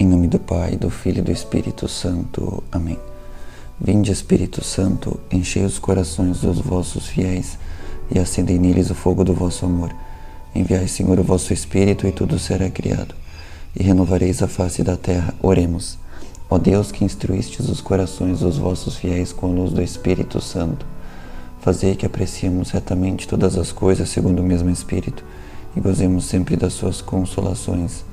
Em nome do Pai, do Filho e do Espírito Santo. Amém. Vinde, Espírito Santo, enchei os corações dos vossos fiéis e acendei neles o fogo do vosso amor. Enviai, Senhor, o vosso Espírito e tudo será criado, e renovareis a face da terra. Oremos. Ó Deus, que instruístes os corações dos vossos fiéis com a luz do Espírito Santo, fazei que apreciemos retamente todas as coisas segundo o mesmo Espírito e gozemos sempre das suas consolações.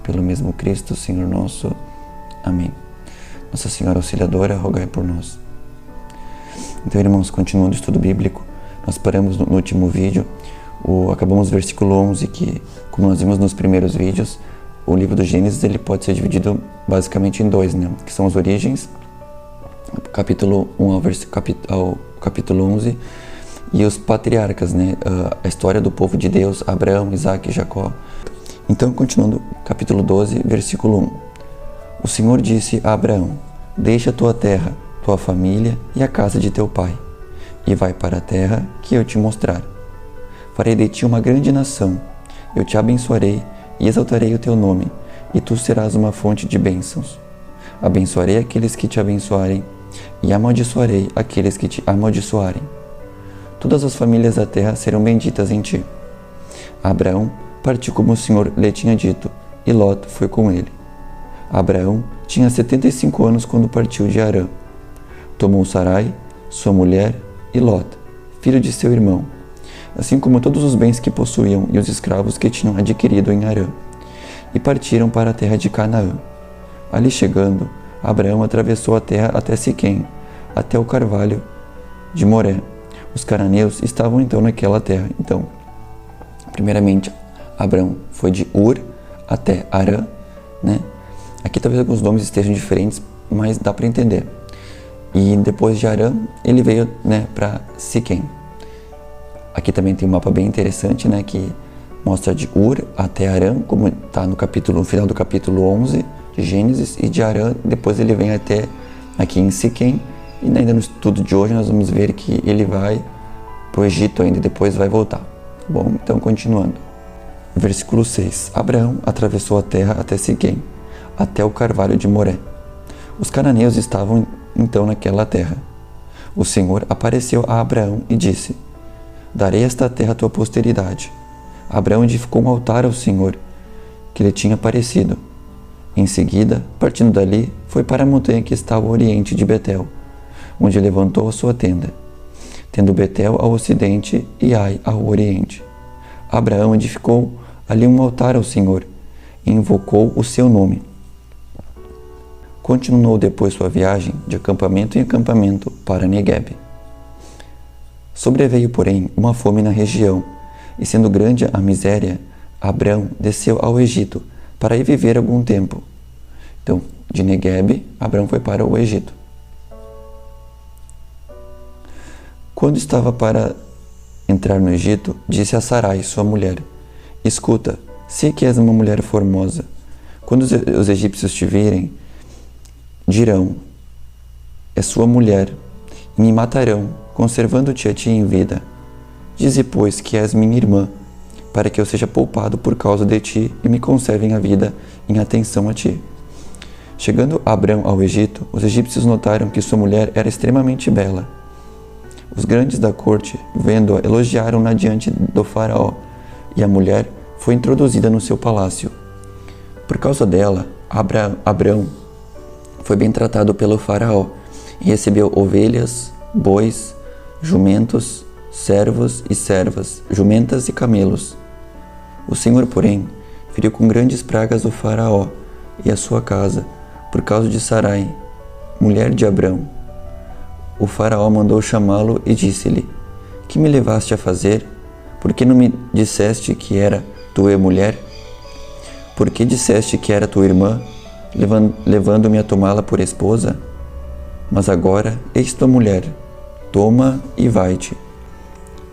Pelo mesmo Cristo, Senhor nosso. Amém. Nossa Senhora Auxiliadora, rogai por nós. Então, irmãos, continuando o estudo bíblico, nós paramos no último vídeo, acabamos o versículo 11, que, como nós vimos nos primeiros vídeos, o livro do Gênesis ele pode ser dividido basicamente em dois, né? Que são as origens, capítulo 1 ao capítulo 11, e os patriarcas, né? A história do povo de Deus, Abraão, Isaque e Jacó. Então, continuando, capítulo 12, versículo 1. O Senhor disse a Abraão: deixa tua terra, tua família e a casa de teu pai, e vai para a terra que eu te mostrar. Farei de ti uma grande nação, eu te abençoarei e exaltarei o teu nome, e tu serás uma fonte de bênçãos. Abençoarei aqueles que te abençoarem, e amaldiçoarei aqueles que te amaldiçoarem. Todas as famílias da terra serão benditas em ti. Abraão partiu como o Senhor lhe tinha dito, e Lot foi com ele. Abraão tinha 75 anos quando partiu de Harã. Tomou Sarai, sua mulher, e Lot, filho de seu irmão, assim como todos os bens que possuíam e os escravos que tinham adquirido em Harã, e partiram para a terra de Canaã. Ali chegando, Abraão atravessou a terra até Siquém, até o carvalho de Moré. Os cananeus estavam então naquela terra. Então, primeiramente, Abraão foi de Ur até Harã, né? Aqui talvez alguns nomes estejam diferentes, mas dá para entender. E depois de Harã, ele veio, né, para Siquém. Aqui também tem um mapa bem interessante, né, que mostra de Ur até Harã, como está no final do capítulo 11 de Gênesis, e de Harã, depois ele vem até aqui em Siquém, e ainda no estudo de hoje nós vamos ver que ele vai para o Egito ainda e depois vai voltar. Bom, então continuando. Versículo 6. Abraão atravessou a terra até Siquém, até o carvalho de Moré. Os cananeus estavam então naquela terra. O Senhor apareceu a Abraão e disse: darei esta terra à tua posteridade. Abraão edificou um altar ao Senhor, que lhe tinha aparecido. Em seguida, partindo dali, foi para a montanha que está ao oriente de Betel, onde levantou a sua tenda, tendo Betel ao ocidente e Ai ao oriente. Abraão edificou ali um altar ao Senhor e invocou o seu nome. Continuou depois sua viagem de acampamento em acampamento para Negueb. Sobreveio, porém, uma fome na região, e sendo grande a miséria, Abraão desceu ao Egito para ir viver algum tempo. Então, de Negueb, Abraão foi para o Egito. Quando estava para entrar no Egito, disse a Sarai, sua mulher: escuta, sei que és uma mulher formosa. Quando os egípcios te virem, dirão: é sua mulher, e me matarão, conservando-te a ti em vida. Dize, pois, que és minha irmã, para que eu seja poupado por causa de ti e me conservem a vida em atenção a ti. Chegando Abraão ao Egito, os egípcios notaram que sua mulher era extremamente bela. Os grandes da corte, vendo-a, elogiaram-na diante do faraó, e a mulher foi introduzida no seu palácio. Por causa dela, Abraão foi bem tratado pelo faraó, e recebeu ovelhas, bois, jumentos, servos e servas, jumentas e camelos. O Senhor, porém, feriu com grandes pragas o faraó e a sua casa, por causa de Sarai, mulher de Abrão. O faraó mandou chamá-lo e disse-lhe: que me levaste a fazer? Por que não me disseste que era tua mulher? Por que disseste que era tua irmã, levando-me a tomá-la por esposa? Mas agora, eis tua mulher, toma e vai-te.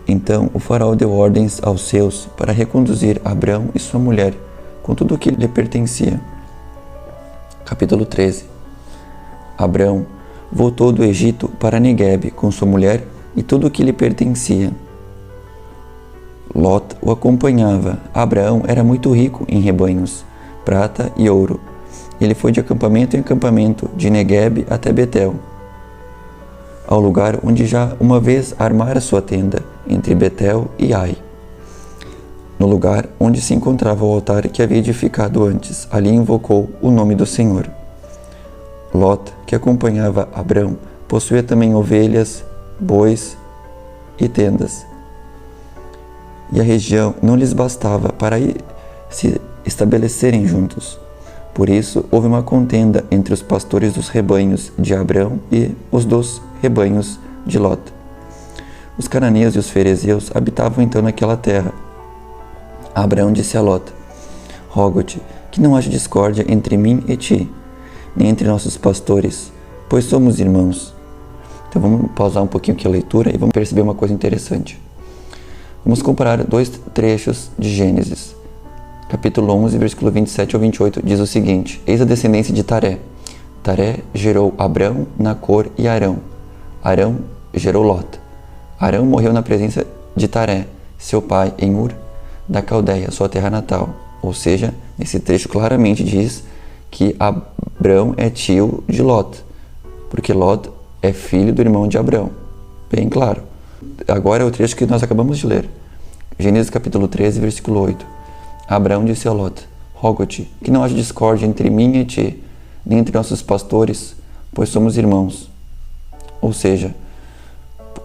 Então o faraó deu ordens aos seus para reconduzir Abrão e sua mulher, com tudo o que lhe pertencia. Capítulo 13. Abrão voltou do Egito para Negueb com sua mulher e tudo o que lhe pertencia. Lot o acompanhava. Abraão era muito rico em rebanhos, prata e ouro, Ele foi de acampamento em acampamento, de Neguebe até Betel, ao lugar onde já uma vez armara sua tenda, entre Betel e Ai. No lugar onde se encontrava o altar que havia edificado antes, ali invocou o nome do Senhor. Lot, que acompanhava Abrão, possuía também ovelhas, bois e tendas. E a região não lhes bastava para se estabelecerem juntos. Por isso, houve uma contenda entre os pastores dos rebanhos de Abrão e os dos rebanhos de Lot. Os cananeus e os ferezeus habitavam então naquela terra. Abrão disse a Lot: Rogo-te que não haja discórdia entre mim e ti, nem entre nossos pastores, pois somos irmãos. Então vamos pausar um pouquinho aqui a leitura e vamos perceber uma coisa interessante. Vamos comparar dois trechos de Gênesis. Capítulo 11, versículo 27 ao 28 diz o seguinte: Eis a descendência de Taré. Taré gerou Abrão, Nacor e Arão. Arão gerou Lot. Arão morreu na presença de Taré, seu pai, em Ur da Caldeia, sua terra natal. Ou seja, esse trecho claramente diz que Abrão é tio de Lot, porque Lot é filho do irmão de Abrão. Bem claro. Agora é o trecho que nós acabamos de ler. Gênesis capítulo 13, versículo 8. Abrão disse a Lot: Rogo-te que não haja discórdia entre mim e ti, nem entre nossos pastores, pois somos irmãos. Ou seja,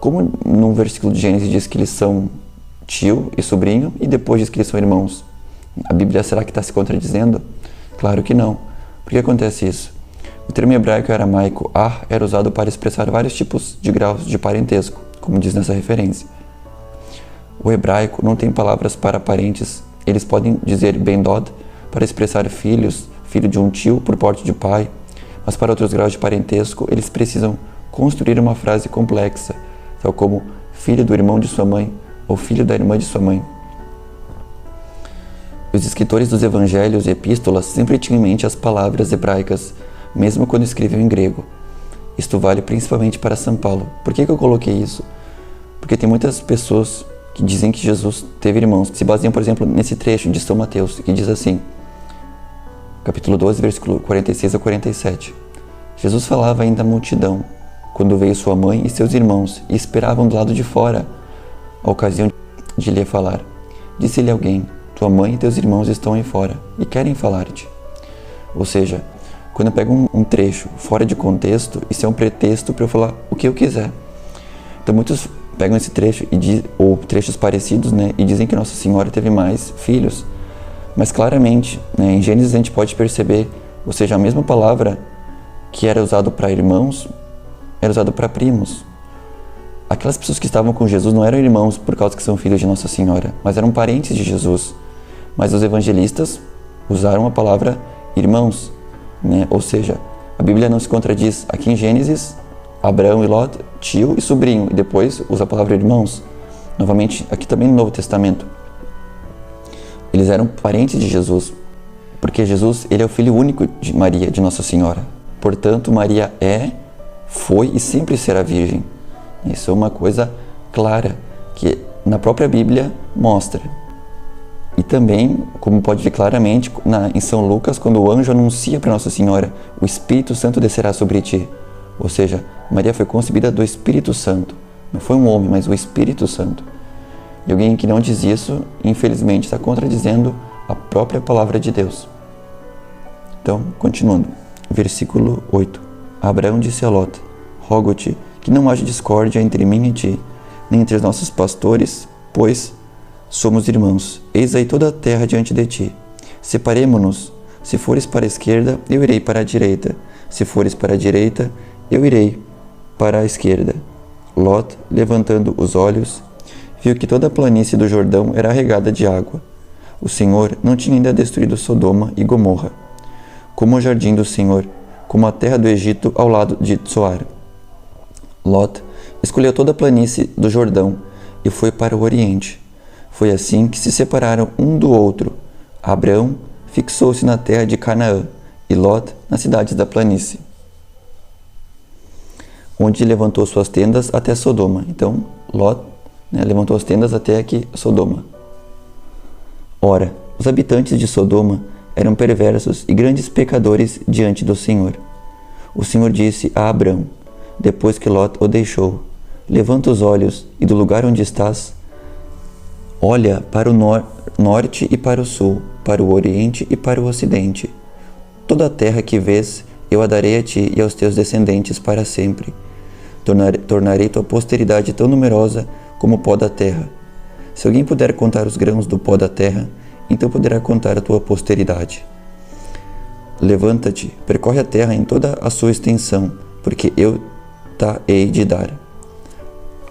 como no versículo de Gênesis diz que eles são tio e sobrinho, e depois diz que eles são irmãos, a Bíblia será que está se contradizendo? Claro que não. Por que acontece isso? O termo hebraico e aramaico ar era usado para expressar vários tipos de graus de parentesco, como diz nessa referência. O hebraico não tem palavras para parentes. Eles podem dizer ben-dod para expressar filhos, filho de um tio por parte de pai, mas para outros graus de parentesco eles precisam construir uma frase complexa, tal como filho do irmão de sua mãe ou filho da irmã de sua mãe. Os escritores dos evangelhos e epístolas sempre tinham em mente as palavras hebraicas, mesmo quando escreviam em grego. Isto vale principalmente para São Paulo. Por que eu coloquei isso? Porque tem muitas pessoas que dizem que Jesus teve irmãos, que se baseiam, por exemplo, nesse trecho de São Mateus, que diz assim, capítulo 12, versículo 46 a 47. Jesus falava ainda à multidão, quando veio sua mãe e seus irmãos, e esperavam do lado de fora a ocasião de lhe falar. Disse-lhe alguém: tua mãe e teus irmãos estão aí fora, e querem falar-te. Ou seja, quando eu pego um trecho fora de contexto, isso é um pretexto para eu falar o que eu quiser. Então muitos pegam esse trecho ou trechos parecidos, e dizem que Nossa Senhora teve mais filhos. Mas claramente, em Gênesis a gente pode perceber, ou seja, a mesma palavra que era usada para irmãos, era usada para primos. Aquelas pessoas que estavam com Jesus não eram irmãos por causa que são filhos de Nossa Senhora, mas eram parentes de Jesus. Mas os evangelistas usaram a palavra irmãos, Ou seja, a Bíblia não se contradiz. Aqui em Gênesis, Abrão e Lot, tio e sobrinho, e depois usa a palavra irmãos. Novamente, aqui também no Novo Testamento. Eles eram parentes de Jesus, porque Jesus, ele é o filho único de Maria, de Nossa Senhora. Portanto, Maria foi e sempre será virgem. Isso é uma coisa clara, que na própria Bíblia mostra. E também, como pode ver claramente, em São Lucas, quando o anjo anuncia para Nossa Senhora, o Espírito Santo descerá sobre ti. Ou seja, Maria foi concebida do Espírito Santo. Não foi um homem, mas o Espírito Santo. E alguém que não diz isso, infelizmente, está contradizendo a própria palavra de Deus. Então, continuando. Versículo 8. Abraão disse a Lot: rogo-te que não haja discórdia entre mim e ti, nem entre os nossos pastores, pois somos irmãos. Eis aí toda a terra diante de ti. Separemo-nos. Se fores para a esquerda, eu irei para a direita. Se fores para a direita, eu irei para a esquerda. Lot, levantando os olhos, viu que toda a planície do Jordão era regada de água. O Senhor não tinha ainda destruído Sodoma e Gomorra, como o jardim do Senhor, como a terra do Egito ao lado de Zoar. Lot escolheu toda a planície do Jordão e foi para o Oriente. Foi assim que se separaram um do outro. Abrão fixou-se na terra de Canaã e Lot nas cidades da planície, onde levantou suas tendas até Sodoma. Então, Lot levantou as tendas até aqui Sodoma. Ora, os habitantes de Sodoma eram perversos e grandes pecadores diante do Senhor. O Senhor disse a Abrão, depois que Lot o deixou: levanta os olhos e do lugar onde estás, olha para o norte e para o sul, para o oriente e para o ocidente. Toda a terra que vês, eu a darei a ti e aos teus descendentes para sempre. Tornarei tua posteridade tão numerosa como o pó da terra. Se alguém puder contar os grãos do pó da terra, então poderá contar a tua posteridade. Levanta-te, percorre a terra em toda a sua extensão, porque eu ta hei de dar.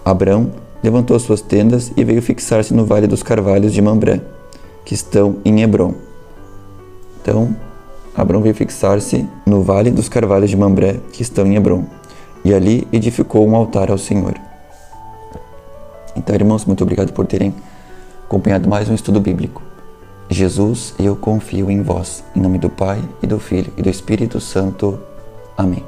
Abrão levantou suas tendas e veio fixar-se no vale dos carvalhos de Mambré, que estão em Hebrom. Então, Abrão veio fixar-se no vale dos carvalhos de Mambré, que estão em Hebrom, e ali edificou um altar ao Senhor. Então, irmãos, muito obrigado por terem acompanhado mais um estudo bíblico. Jesus, eu confio em vós. Em nome do Pai, e do Filho, e do Espírito Santo. Amém.